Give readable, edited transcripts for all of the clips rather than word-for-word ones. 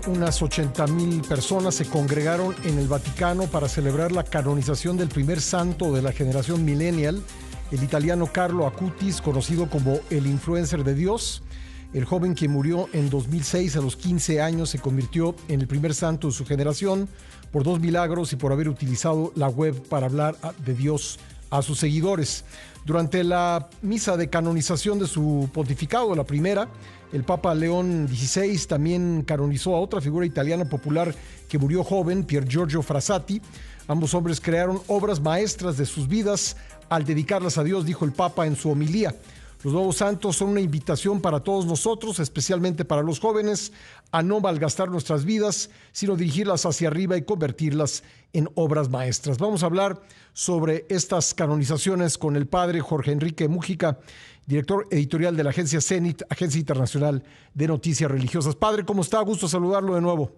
Unas 80,000 personas se congregaron en el Vaticano para celebrar la canonización del primer santo de la generación millennial, el italiano Carlo Acutis, conocido como el influencer de Dios. El joven que murió en 2006 a los 15 años se convirtió en el primer santo de su generación por 2 milagros y por haber utilizado la web para hablar de Dios a sus seguidores. Durante la misa de canonización de su pontificado, la primera, el Papa León XVI también canonizó a otra figura italiana popular que murió joven, Pier Giorgio Frassati. Ambos hombres crearon obras maestras de sus vidas al dedicarlas a Dios, dijo el Papa en su homilía. Los nuevos santos son una invitación para todos nosotros, especialmente para los jóvenes, a no malgastar nuestras vidas, sino dirigirlas hacia arriba y convertirlas en obras maestras. Vamos a hablar sobre estas canonizaciones con el padre Jorge Enrique Mújica, director editorial de la agencia Zenit, Agencia Internacional de Noticias Religiosas. Padre, ¿cómo está? Gusto saludarlo de nuevo.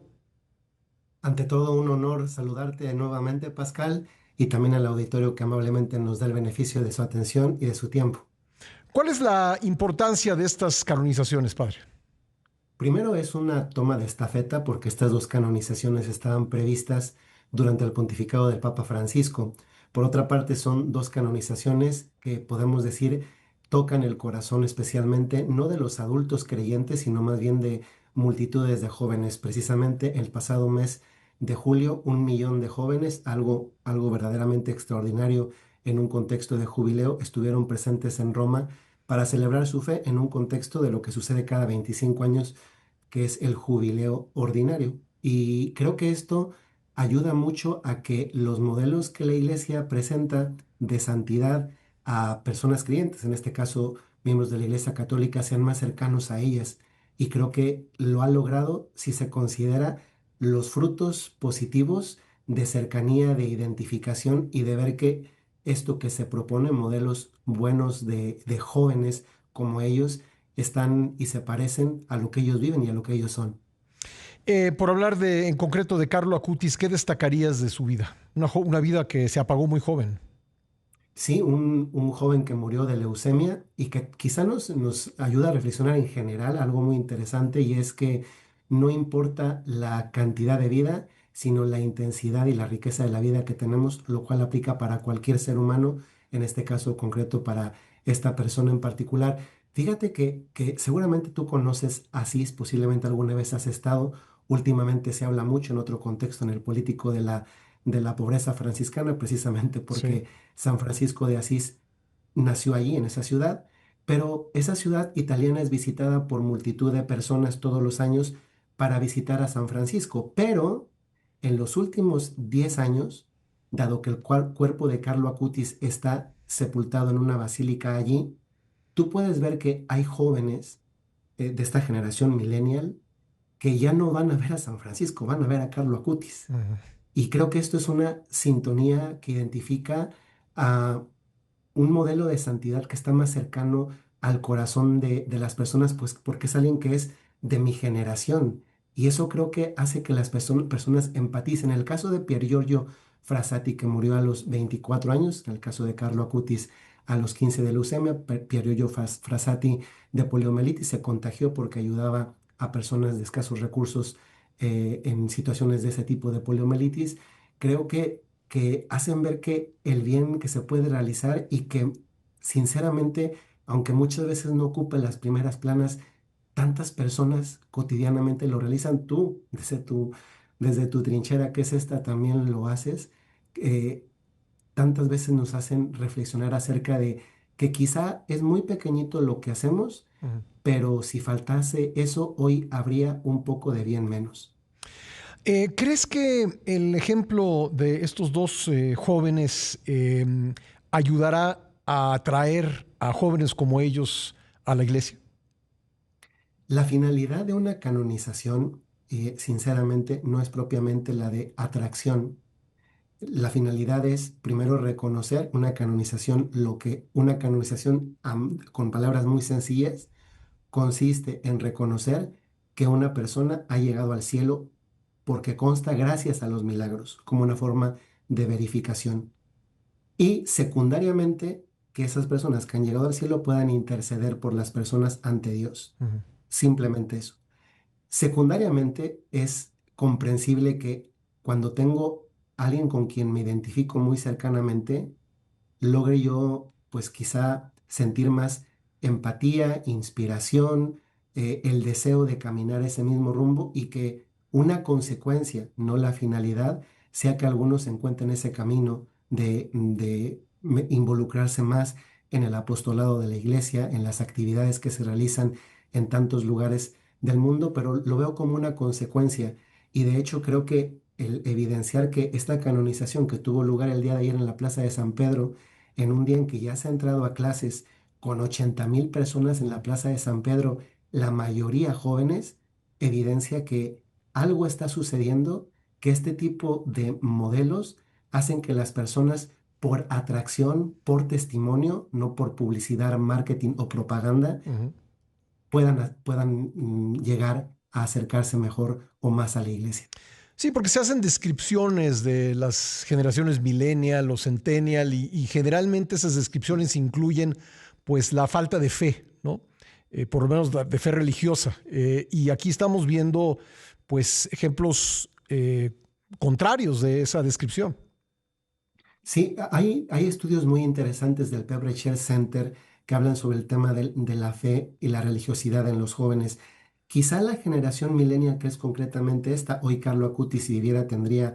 Ante todo, un honor saludarte nuevamente, Pascal, y también al auditorio que amablemente nos da el beneficio de su atención y de su tiempo. ¿Cuál es la importancia de estas canonizaciones, padre? Primero, es una toma de estafeta porque estas dos canonizaciones estaban previstas durante el pontificado del Papa Francisco. Por otra parte, son dos canonizaciones que podemos decir tocan el corazón especialmente no de los adultos creyentes, sino más bien de multitudes de jóvenes. Precisamente el pasado mes de julio, 1 millón de jóvenes, algo verdaderamente extraordinario en un contexto de jubileo, estuvieron presentes en Roma para celebrar su fe en un contexto de lo que sucede cada 25 años, que es el jubileo ordinario. Y creo que esto ayuda mucho a que los modelos que la Iglesia presenta de santidad a personas creyentes, en este caso miembros de la Iglesia Católica, sean más cercanos a ellas. Y creo que lo ha logrado si se considera los frutos positivos de cercanía, de identificación y de ver que esto que se propone, modelos buenos de jóvenes como ellos, están y se parecen a lo que ellos viven y a lo que ellos son. Por hablar en concreto de Carlo Acutis, ¿qué destacarías de su vida? Una vida que se apagó muy joven. Sí, un joven que murió de leucemia y que quizá nos ayuda a reflexionar en general algo muy interesante, y es que no importa la cantidad de vida, sino la intensidad y la riqueza de la vida que tenemos, lo cual aplica para cualquier ser humano, en este caso concreto para esta persona en particular. Fíjate que seguramente tú conoces a Asís, posiblemente alguna vez has estado. Últimamente se habla mucho en otro contexto, en el político, de la pobreza franciscana, precisamente Sí. porque San Francisco de Asís nació allí, en esa ciudad, pero esa ciudad italiana es visitada por multitud de personas todos los años para visitar a San Francisco, pero en los últimos 10 años, dado que el cuerpo de Carlo Acutis está sepultado en una basílica allí, tú puedes ver que hay jóvenes de esta generación millennial que ya no van a ver a San Francisco, van a ver a Carlo Acutis. Ujú. Y creo que esto es una sintonía que identifica a un modelo de santidad que está más cercano al corazón de las personas, pues porque es alguien que es de mi generación. Y eso creo que hace que las personas empaticen. En el caso de Pier Giorgio Frassati, que murió a los 24 años, en el caso de Carlo Acutis a los 15 de leucemia, Pier Giorgio Frassati de poliomielitis, se contagió porque ayudaba a personas de escasos recursos en situaciones de ese tipo de poliomielitis. Creo que hacen ver que el bien que se puede realizar y que sinceramente, aunque muchas veces no ocupe las primeras planas, tantas personas cotidianamente lo realizan. Tú, desde tu trinchera, que es esta, también lo haces. eh, Tantas veces nos hacen reflexionar acerca de que quizá es muy pequeñito lo que hacemos, Ujú. pero si faltase eso, hoy habría un poco de bien menos. ¿Crees que el ejemplo de estos dos jóvenes ayudará a atraer a jóvenes como ellos a la iglesia? La finalidad de una canonización, sinceramente, no es propiamente la de atracción. La finalidad es primero reconocer una canonización. Lo que una canonización, con palabras muy sencillas, consiste en reconocer que una persona ha llegado al cielo porque consta gracias a los milagros, como una forma de verificación. Y secundariamente, que esas personas que han llegado al cielo puedan interceder por las personas ante Dios. Ujú. Simplemente eso. Secundariamente, es comprensible que cuando tengo alguien con quien me identifico muy cercanamente, logre yo, pues quizá sentir más empatía, inspiración, el deseo de caminar ese mismo rumbo y que una consecuencia, no la finalidad, sea que algunos encuentren ese camino de involucrarse más en el apostolado de la iglesia, en las actividades que se realizan en tantos lugares del mundo, pero lo veo como una consecuencia y de hecho creo que el evidenciar que esta canonización que tuvo lugar el día de ayer en la Plaza de San Pedro, en un día en que ya se ha entrado a clases con 80,000 personas en la Plaza de San Pedro, la mayoría jóvenes, evidencia que algo está sucediendo, que este tipo de modelos hacen que las personas, por atracción, por testimonio, no por publicidad, marketing o propaganda, Ujú. puedan llegar a acercarse mejor o más a la iglesia. Sí, porque se hacen descripciones de las generaciones millennial o centennial y generalmente esas descripciones incluyen pues la falta de fe, ¿no? Por lo menos de fe religiosa. Y aquí estamos viendo pues ejemplos contrarios de esa descripción. Sí, hay estudios muy interesantes del Pebble Share Center que hablan sobre el tema de la fe y la religiosidad en los jóvenes. Quizá la generación millennial, que es concretamente esta, hoy Carlo Acutis, si viviera, tendría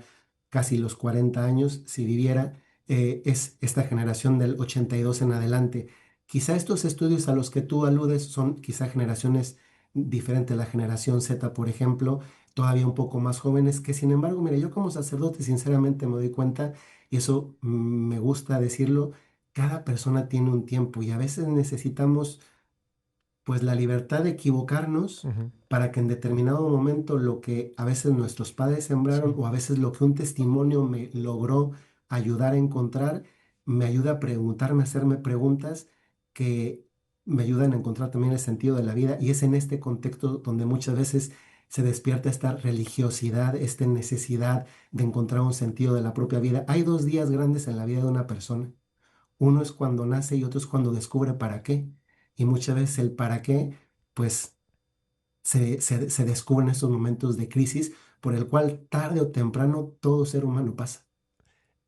casi los 40 años, si viviera, es esta generación del 82 en adelante. Quizá estos estudios a los que tú aludes son quizá generaciones diferentes, la generación Z, por ejemplo, todavía un poco más jóvenes, que sin embargo, mire, yo como sacerdote sinceramente me doy cuenta y eso me gusta decirlo, cada persona tiene un tiempo y a veces necesitamos pues la libertad de equivocarnos Ujú. para que en determinado momento lo que a veces nuestros padres sembraron Sí. o a veces lo que un testimonio me logró ayudar a encontrar, me ayuda a preguntarme, a hacerme preguntas que me ayudan a encontrar también el sentido de la vida y es en este contexto donde muchas veces se despierta esta religiosidad, esta necesidad de encontrar un sentido de la propia vida. Hay dos días grandes en la vida de una persona. Uno es cuando nace y otro es cuando descubre para qué. Y muchas veces el para qué, pues se descubre en estos momentos de crisis por el cual tarde o temprano todo ser humano pasa.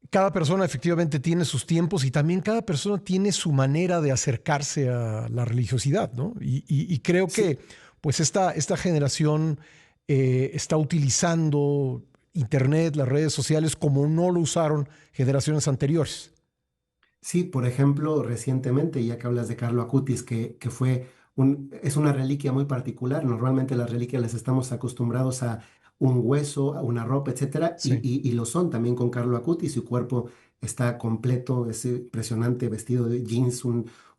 Cada persona efectivamente tiene sus tiempos y también cada persona tiene su manera de acercarse a la religiosidad, ¿no? Y creo que Sí, pues esta generación está utilizando Internet, las redes sociales, como no lo usaron generaciones anteriores. sí, por ejemplo, recientemente, ya que hablas de Carlo Acutis, que fue es una reliquia muy particular. Normalmente las reliquias las estamos acostumbrados a un hueso, a una ropa, etcétera, Sí. y lo son también con Carlo Acutis. Su cuerpo está completo, es impresionante, vestido de jeans,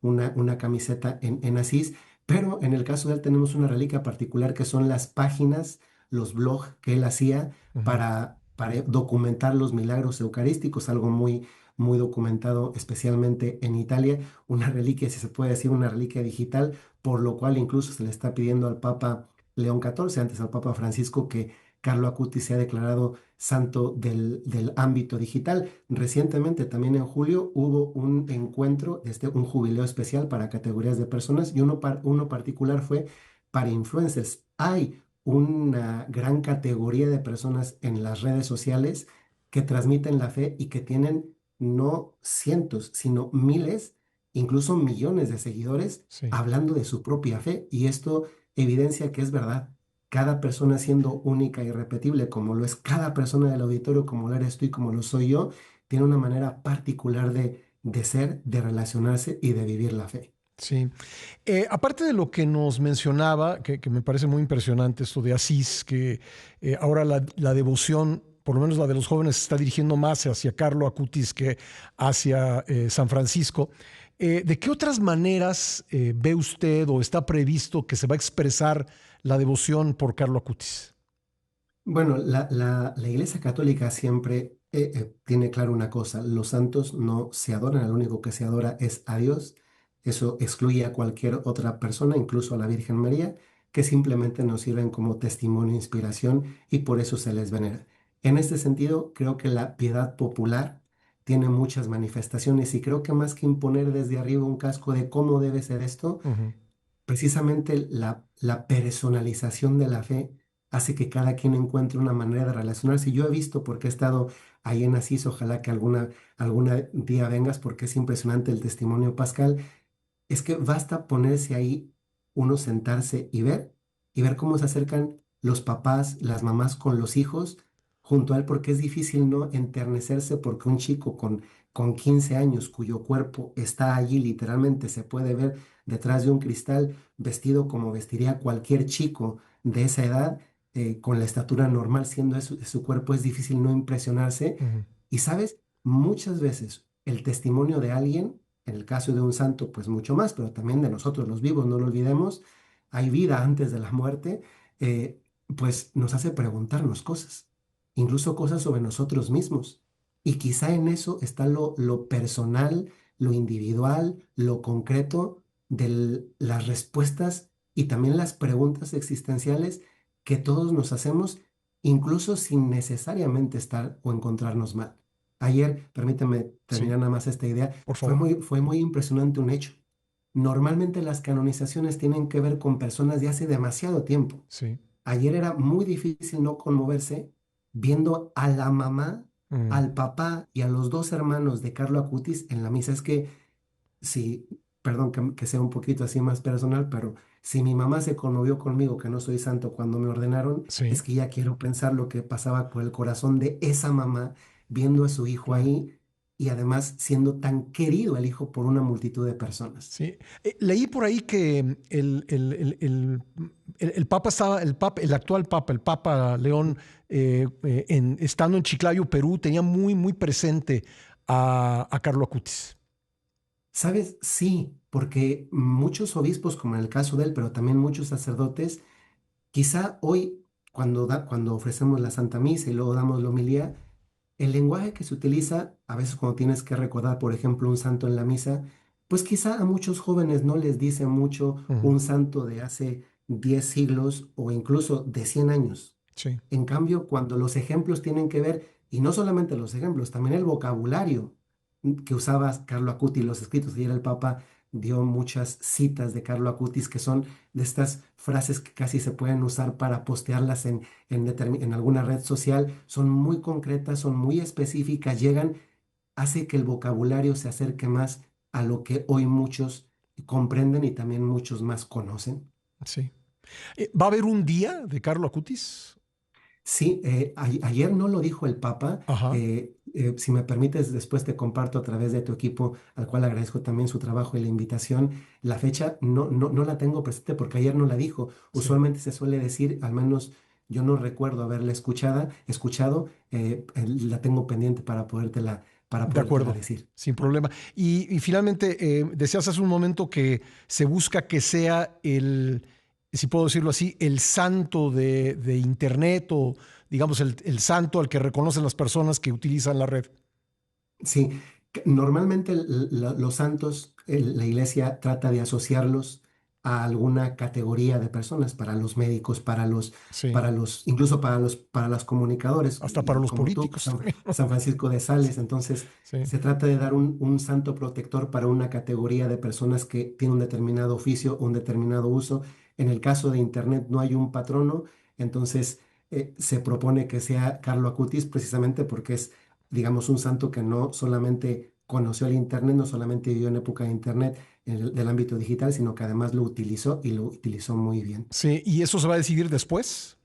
una camiseta en Asís. Pero en el caso de él tenemos una reliquia particular que son las páginas, los blogs que él hacía Ujú. para documentar los milagros eucarísticos, algo muy documentado, especialmente en Italia, una reliquia, si se puede decir, una reliquia digital, por lo cual incluso se le está pidiendo al Papa León XIV, antes al Papa Francisco, que Carlo Acutis sea declarado santo del ámbito digital. Recientemente, también en julio, hubo un encuentro, un jubileo especial para categorías de personas y uno particular fue para influencers. Hay una gran categoría de personas en las redes sociales que transmiten la fe y que tienen no cientos, sino miles, incluso millones de seguidores Sí. hablando de su propia fe. Y esto evidencia que es verdad. Cada persona siendo única y irrepetible, como lo es cada persona del auditorio, como lo eres tú y como lo soy yo, tiene una manera particular de ser, de relacionarse y de vivir la fe. Sí. Aparte de lo que nos mencionaba, que me parece muy impresionante esto de Asís, que ahora la devoción, por lo menos la de los jóvenes, se está dirigiendo más hacia Carlo Acutis que hacia San Francisco. ¿De qué otras maneras ve usted o está previsto que se va a expresar la devoción por Carlo Acutis? Bueno, la Iglesia Católica siempre tiene claro una cosa, los santos no se adoran, lo único que se adora es a Dios. Eso excluye a cualquier otra persona, incluso a la Virgen María, que simplemente nos sirven como testimonio e inspiración y por eso se les venera. En este sentido, creo que la piedad popular tiene muchas manifestaciones y creo que más que imponer desde arriba un casco de cómo debe ser esto, Ujú. precisamente la personalización de la fe hace que cada quien encuentre una manera de relacionarse. Yo he visto, porque he estado ahí en Asís, ojalá que alguna día vengas, porque es impresionante el testimonio pascal. Es que basta ponerse ahí, uno sentarse y ver cómo se acercan los papás, las mamás con los hijos junto a él, porque es difícil no enternecerse porque un chico con 15 años cuyo cuerpo está allí, literalmente se puede ver detrás de un cristal, vestido como vestiría cualquier chico de esa edad, con la estatura normal, siendo eso de su cuerpo, es difícil no impresionarse. Ujú. Y sabes, muchas veces el testimonio de alguien, en el caso de un santo, pues mucho más, pero también de nosotros los vivos, no lo olvidemos, hay vida antes de la muerte, eh, pues nos hace preguntarnos cosas, incluso cosas sobre nosotros mismos. Y quizá en eso está lo personal, lo individual, lo concreto de las respuestas y también las preguntas existenciales que todos nos hacemos, incluso sin necesariamente estar o encontrarnos mal. Ayer, permíteme Sí, terminar nada más esta idea, por favor. fue muy impresionante un hecho. Normalmente las canonizaciones tienen que ver con personas de hace demasiado tiempo. Sí. Ayer era muy difícil no conmoverse viendo a la mamá, Mm. al papá y a los dos hermanos de Carlo Acutis en la misa. Es que si, perdón que sea un poquito así más personal, pero si mi mamá se conmovió conmigo que no soy santo cuando me ordenaron, Sí, es que ya quiero pensar lo que pasaba por el corazón de esa mamá viendo a su hijo claro. ahí y además siendo tan querido el hijo por una multitud de personas. Sí. Leí por ahí que el Papa estaba, el actual Papa, el Papa León, estando en Chiclayo, Perú, tenía muy, muy presente a Carlo Acutis. ¿Sabes? Sí, porque muchos obispos, como en el caso de él, pero también muchos sacerdotes, quizá hoy, cuando ofrecemos la Santa Misa y luego damos la homilía, el lenguaje que se utiliza, a veces cuando tienes que recordar, por ejemplo, un santo en la misa, pues quizá a muchos jóvenes no les dice mucho Ujú. un santo de hace 10 siglos o incluso de 100 años. Sí, En cambio, cuando los ejemplos tienen que ver, y no solamente los ejemplos, también el vocabulario que usaba Carlo Acutis, los escritos, y era el Papa, dio muchas citas de Carlo Acutis que son de estas frases que casi se pueden usar para postearlas en alguna red social, son muy concretas, son muy específicas, llegan, hace que el vocabulario se acerque más a lo que hoy muchos comprenden y también muchos más conocen. sí. ¿Va a haber un día de Carlo Acutis? Sí, ayer no lo dijo el Papa. Ajá. Si me permites, después te comparto a través de tu equipo, al cual agradezco también su trabajo y la invitación. La fecha no la tengo presente porque ayer no la dijo. Sí. Usualmente se suele decir, al menos yo no recuerdo haberla escuchado, la tengo pendiente para De podértela acuerdo, decir. sin problema. Y finalmente, decías hace un momento que se busca que sea si puedo decirlo así, el santo de Internet o, digamos, el santo al que reconocen las personas que utilizan la red. Sí, normalmente los santos, la iglesia trata de asociarlos a alguna categoría de personas, para los médicos, Sí, incluso para los comunicadores, hasta para los como tú, políticos también, ¿no? San Francisco de Sales. Entonces, Sí, se trata de dar un santo protector para una categoría de personas que tienen un determinado oficio, un determinado uso. En el caso de Internet no hay un patrono, entonces se propone que sea Carlo Acutis precisamente porque es, digamos, un santo que no solamente conoció el Internet, no solamente vivió en época de Internet del ámbito digital, sino que además lo utilizó y lo utilizó muy bien. sí, y eso se va a decidir después.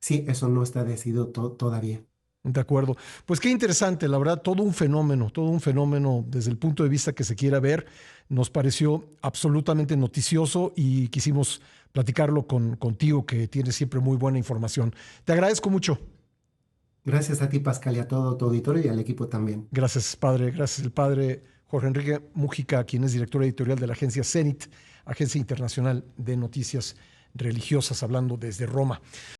Sí, eso no está decidido todavía. De acuerdo. Pues qué interesante, la verdad, todo un fenómeno desde el punto de vista que se quiera ver. Nos pareció absolutamente noticioso y quisimos platicarlo contigo, que tienes siempre muy buena información. Te agradezco mucho. Gracias a ti, Pascal, y a todo tu auditorio y al equipo también. Gracias, padre. Gracias, el padre Jorge Enrique Mújica, quien es director editorial de la agencia Zenit, Agencia Internacional de Noticias Religiosas, hablando desde Roma.